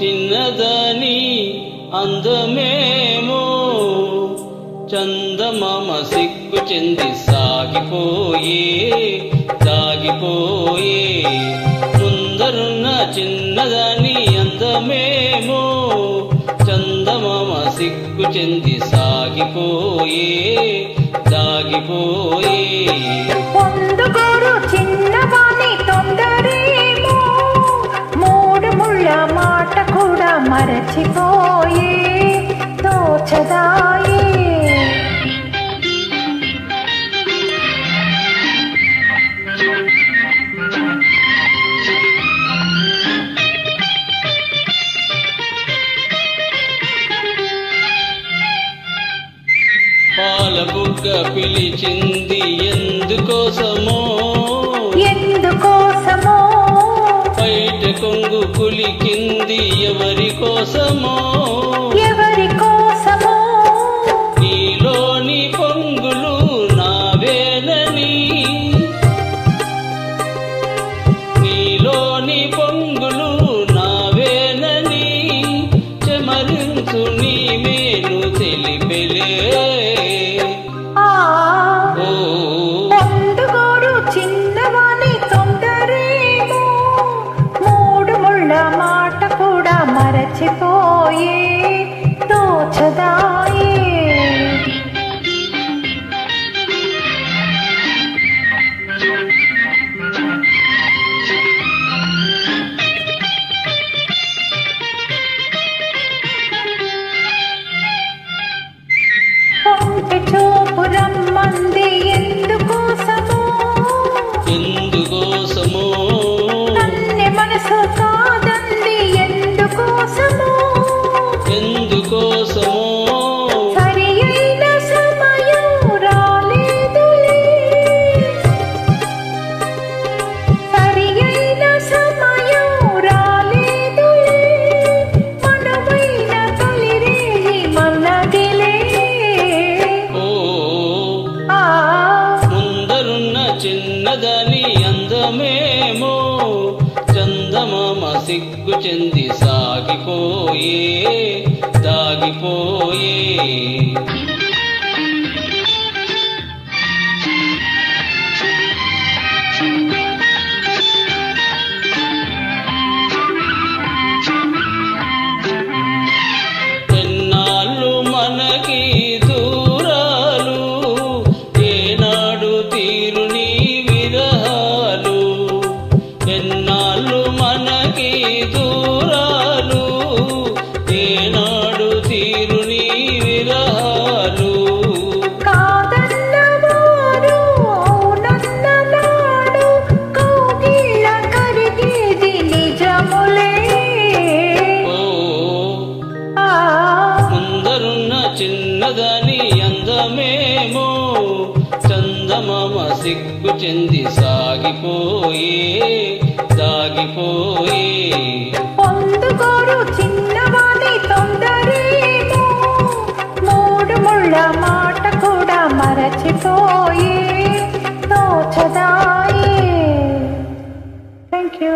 చిన్నదాని అందమేమో చందమామ సిగ్గు చెంది సాగిపోయే దాగిపోయే ముందరున్న చిన్నదాని అందమేమో చందమామ సిగ్గు చెంది సాగిపోయే దాగిపోయే పొందుకోరు చిన్నవాణి తొందరేమో మూడు ముళ్ళ మాట కూడా మరచిపోయే తోచదాయే పాలబుగ్గ పిలిచింది ఎందుకోసమో బయట కొంగు కులికింది ఎవరి కోసమో నీలోని పొంగులు నావేనని నీలోని పొంగులు నావేనని చెమరించు నీ మేలు తెలిపెలే మరచిపోయే తోచదాయే కొంచె చూపు రమ్మంది ఎందుకోసమో నన్ను మనసు కాదంది ఎందుకోసమో సరి అయిన సమయం రాలేదులే సరి అయిన సమయం రాలేదులే మనమైన తొలిరేగి మనదిలే ముందరున్న చిన్నదాని అందమేమో చందమామ సిగ్గు చెంది సాగిపోయే దాగిపోయే ఎన్నాళ్ళు మనకి దూరాలు ఏనాడు తీరు నీ విరహాలు ఎన్నాళ్ళు మనకి దూరాలు ఏనాడు తీరు నీ విరహాలు కాదన్నవారు అవునన్ననాడు కౌగిళ్ళ కరిగేది నిజములే ముందరున్న చిన్నదాని అందమేమో చందమామ సిగ్గు చెంది సాగిపోయే దాగిపోయే పొందుకోరు చిన్నవాణి తొందరేమో మూడు ముళ్ళ మాట కూడా మరచిపోయే తోచదాయే. Thank you.